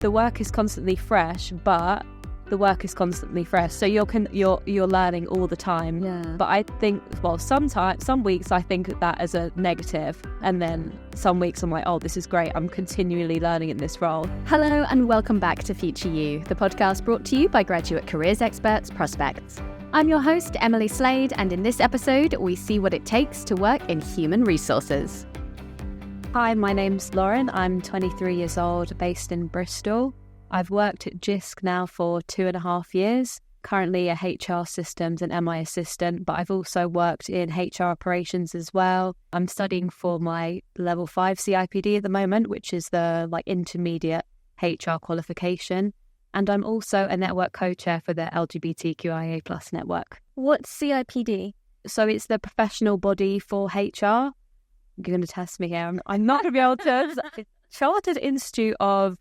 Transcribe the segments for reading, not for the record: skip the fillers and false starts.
The work is constantly fresh, but the work is constantly fresh. So you're learning all the time. Yeah. But I think, well, some weeks I think of that as a negative. And then some weeks I'm like, oh, this is great. I'm continually learning in this role. Hello and welcome back to Future You, the podcast brought to you by graduate careers experts Prospects. I'm your host, Emily Slade, and in this episode, we see what it takes to work in human resources. Hi, my name's Lauren. I'm 23 years old, based in Bristol. I've worked at Jisc now for 2.5 years, currently a HR systems and MI assistant, but I've also worked in HR operations as well. I'm studying for my level 5 CIPD at the moment, which is the intermediate HR qualification. And I'm also a network co-chair for the LGBTQIA+ network. What's CIPD? So it's the professional body for HR. You're going to test me here. I'm not going to be able to. Chartered Institute of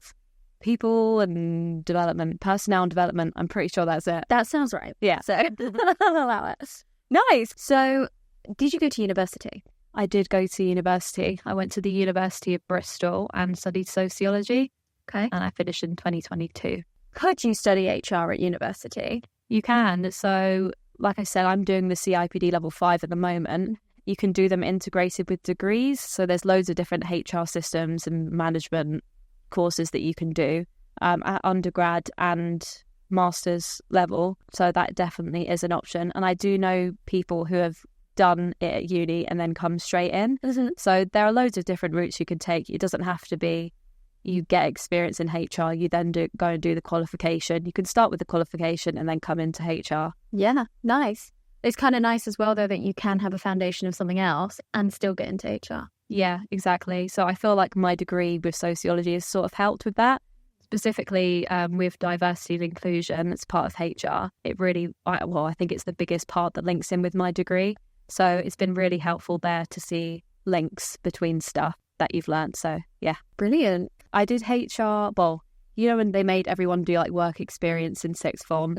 People and Development, Personnel and Development. I'm pretty sure that's it. That sounds right. Yeah. So I'll allow it. Nice. So did you go to university? I did go to university. I went to the University of Bristol and studied sociology. Okay. And I finished in 2022. Could you study HR at university? You can. So like I said, I'm doing the CIPD level 5 at the moment. You can do them integrated with degrees. So there's loads of different HR systems and management courses that you can do at undergrad and master's level. So that definitely is an option. And I do know people who have done it at uni and then come straight in. Mm-hmm. So there are loads of different routes you can take. It doesn't have to be you get experience in HR, you then go and do the qualification. You can start with the qualification and then come into HR. Yeah, nice. It's kind of nice as well, though, that you can have a foundation of something else and still get into HR. Yeah, exactly. So I feel like my degree with sociology has sort of helped with that. Specifically with diversity and inclusion, it's part of HR. I think it's the biggest part that links in with my degree. So it's been really helpful there to see links between stuff that you've learned. So yeah. Brilliant. I did HR, when they made everyone do work experience in sixth form,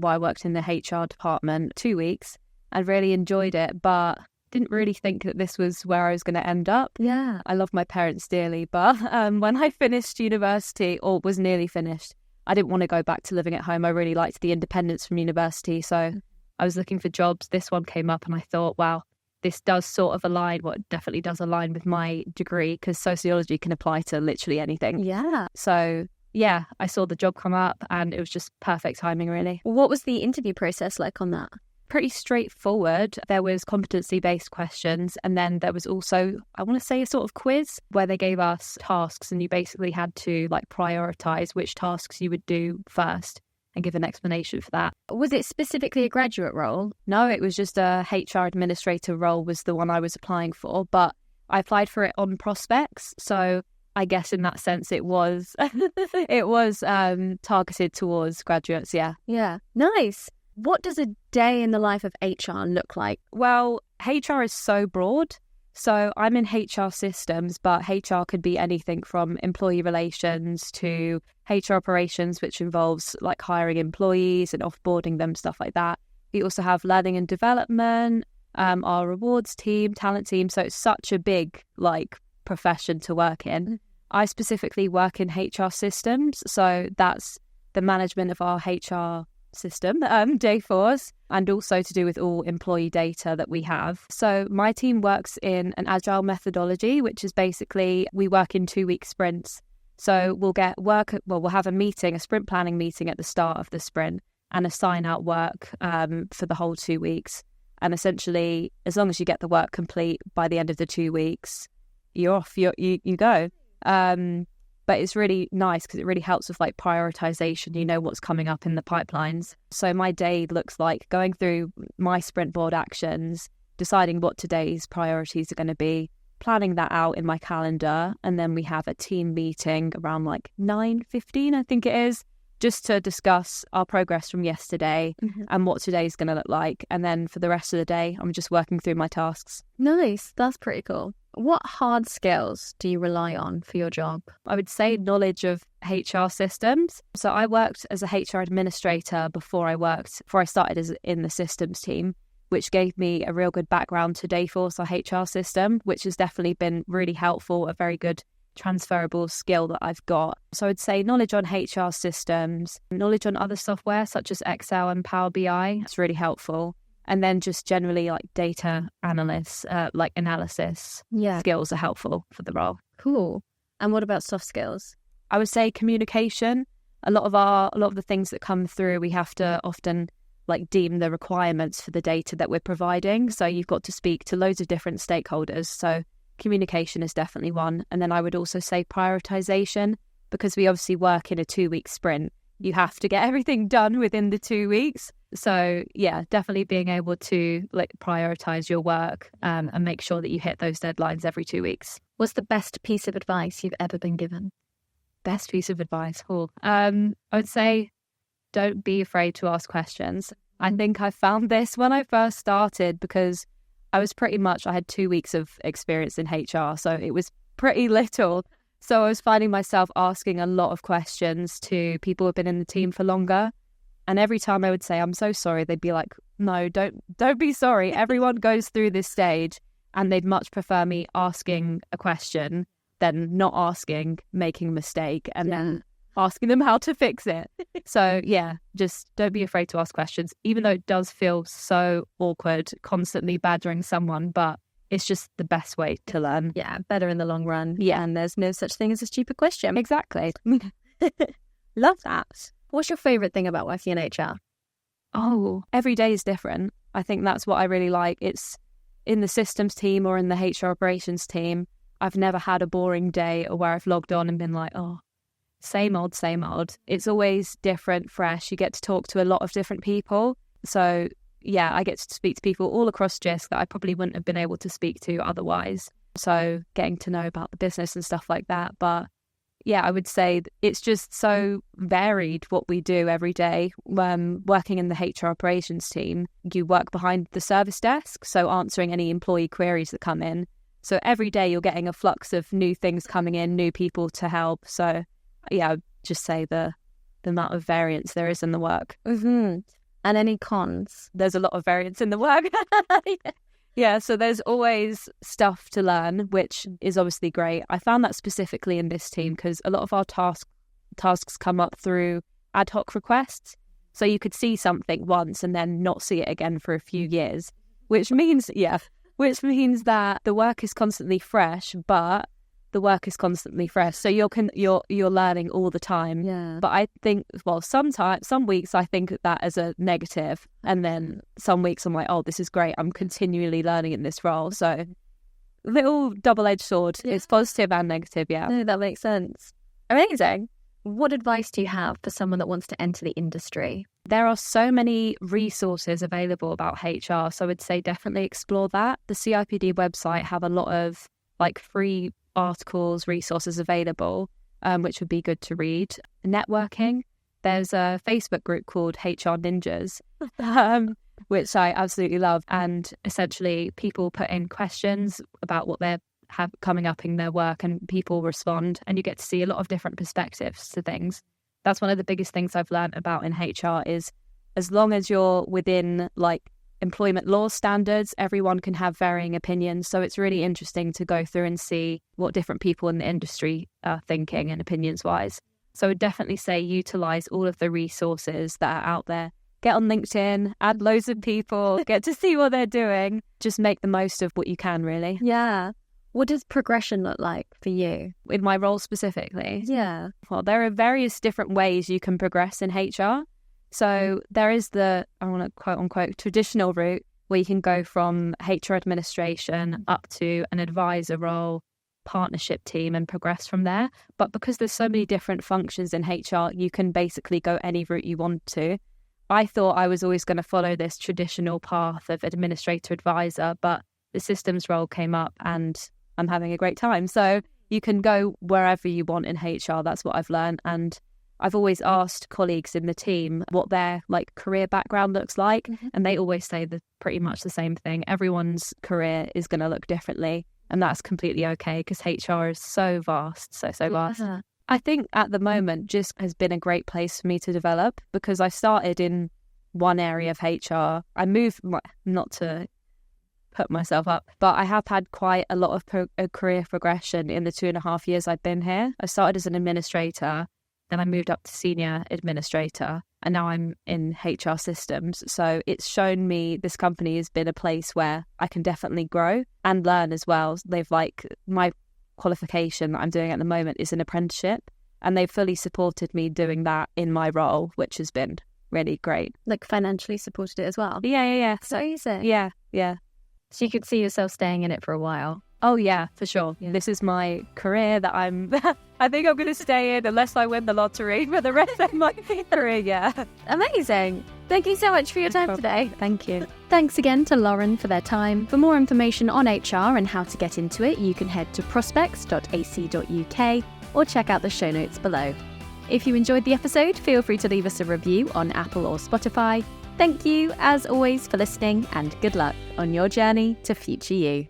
I worked in the HR department 2 weeks. I really enjoyed it, but didn't really think that this was where I was going to end up. Yeah. I love my parents dearly, but when I finished university, or was nearly finished, I didn't want to go back to living at home. I really liked the independence from university, so I was looking for jobs. This one came up and I thought, wow, this does sort of align, it definitely does align with my degree, because sociology can apply to literally anything. Yeah. So yeah, I saw the job come up and it was just perfect timing, really. What was the interview process like on that? Pretty straightforward. There was competency-based questions, and then there was also, I want to say, a sort of quiz where they gave us tasks and you basically had to prioritize which tasks you would do first and give an explanation for that. Was it specifically a graduate role? No, it was just a HR administrator role was the one I was applying for, but I applied for it on Prospects, so I guess in that sense it was targeted towards graduates. Yeah. Nice. What does a day in the life of HR look like? Well, HR is so broad. So I'm in HR systems, but HR could be anything from employee relations to HR operations, which involves hiring employees and offboarding them, stuff like that. We also have learning and development, our rewards team, talent team. So it's such a big profession to work in. I specifically work in HR systems. So that's the management of our HR system, Dayforce, and also to do with all employee data that we have. So my team works in an agile methodology, which is basically we work in 2-week sprints. So we'll have a sprint planning meeting at the start of the sprint and assign out work for the whole 2 weeks. And essentially, as long as you get the work complete by the end of the 2 weeks, you're off, you go. But it's really nice because it really helps with prioritization. You know what's coming up in the pipelines. So my day looks like going through my sprint board actions, deciding what today's priorities are going to be, planning that out in my calendar. And then we have a team meeting around 9:15, I think it is, just to discuss our progress from yesterday and what today's going to look like. And then for the rest of the day, I'm just working through my tasks. Nice. That's pretty cool. What hard skills do you rely on for your job? I would say knowledge of HR systems. So I worked as a HR administrator before I started in the systems team, which gave me a real good background to Dayforce, our HR system, which has definitely been really helpful, a very good transferable skill that I've got. So I'd say knowledge on HR systems, knowledge on other software such as Excel and Power BI. It's really helpful. And then just generally like data analysts, like analysis skills are helpful for the role. Cool. And what about soft skills? I would say communication. A lot of the things that come through, we have to often like deem the requirements for the data that we're providing. So you've got to speak to loads of different stakeholders. So communication is definitely one. And then I would also say prioritization, because we obviously work in a 2-week sprint. You have to get everything done within the 2 weeks. So yeah, definitely being able to like prioritize your work and make sure that you hit those deadlines every 2 weeks. What's the best piece of advice you've ever been given? Best piece of advice? I would say don't be afraid to ask questions. I think I found this when I first started because I had 2 weeks of experience in HR, so it was pretty little. So I was finding myself asking a lot of questions to people who've been in the team for longer. And every time I would say, I'm so sorry, they'd be like, no, don't be sorry. Everyone goes through this stage, and they'd much prefer me asking a question than not asking, making a mistake, and then asking them how to fix it. So yeah, just don't be afraid to ask questions, even though it does feel so awkward constantly badgering someone, but it's just the best way to learn. Yeah, better in the long run. Yeah. And there's no such thing as a stupid question. Exactly. Love that. What's your favourite thing about working in HR? Oh, every day is different. I think that's what I really like. It's in the systems team or in the HR operations team. I've never had a boring day or where I've logged on and been like, oh, same old, same old. It's always different, fresh. You get to talk to a lot of different people. So yeah, I get to speak to people all across Jisc that I probably wouldn't have been able to speak to otherwise. So getting to know about the business and stuff like that. But yeah, I would say it's just so varied what we do every day. Working in the HR operations team, you work behind the service desk, so answering any employee queries that come in. So every day you're getting a flux of new things coming in, new people to help. So yeah, I'd just say the amount of variance there is in the work. Mm-hmm. And any cons? There's a lot of variance in the work. Yeah, so there's always stuff to learn, which is obviously great. I found that specifically in this team because a lot of our tasks come up through ad hoc requests. So you could see something once and then not see it again for a few years, which means that the work is constantly fresh, but the work is constantly fresh. So you're learning all the time. Yeah. But I think, well, some weeks I think that as a negative, and then some weeks I'm like, oh, this is great. I'm continually learning in this role. So little double-edged sword. Yeah. It's positive and negative. Yeah. No, that makes sense. Amazing. What advice do you have for someone that wants to enter the industry? There are so many resources available about HR. So I would say definitely explore that. The CIPD website have a lot of like free articles, resources available, which would be good to read. Networking. There's a Facebook group called HR Ninjas, which I absolutely love. And essentially people put in questions about what they have coming up in their work and people respond, and you get to see a lot of different perspectives to things. That's one of the biggest things I've learned about in HR is as long as you're within like employment law standards, everyone can have varying opinions. So it's really interesting to go through and see what different people in the industry are thinking and opinions wise. So I would definitely say utilize all of the resources that are out there. Get on LinkedIn, add loads of people, get to see what they're doing. Just make the most of what you can, really. Yeah. What does progression look like for you? In my role specifically? Yeah. Well, there are various different ways you can progress in HR. So there is the, I want to quote unquote, traditional route where you can go from HR administration up to an advisor role, partnership team, and progress from there. But because there's so many different functions in HR, you can basically go any route you want to. I thought I was always going to follow this traditional path of administrator advisor, but the systems role came up and I'm having a great time. So you can go wherever you want in HR. That's what I've learned. And I've always asked colleagues in the team what their like career background looks like. Mm-hmm. And they always say pretty much the same thing. Everyone's career is going to look differently. And that's completely okay because HR is so vast, so vast. Yeah. I think at the moment, Jisc has been a great place for me to develop because I started in one area of HR. I moved, not to put myself up. But I have had quite a lot of career progression in the 2.5 years I've been here. I started as an administrator, then I moved up to senior administrator, and now I'm in HR systems. So it's shown me this company has been a place where I can definitely grow and learn as well. They've my qualification that I'm doing at the moment is an apprenticeship, and they've fully supported me doing that in my role, which has been really great. Like financially supported it as well? Yeah. So easy. Yeah. So you could see yourself staying in it for a while? Oh, yeah, for sure. Yeah. This is my career that I think I'm going to stay in unless I win the lottery for the rest of my career, yeah. Amazing. Thank you so much for your time today. Thank you. Thanks again to Lauren for their time. For more information on HR and how to get into it, you can head to prospects.ac.uk or check out the show notes below. If you enjoyed the episode, feel free to leave us a review on Apple or Spotify. Thank you, as always, for listening, and good luck on your journey to future you.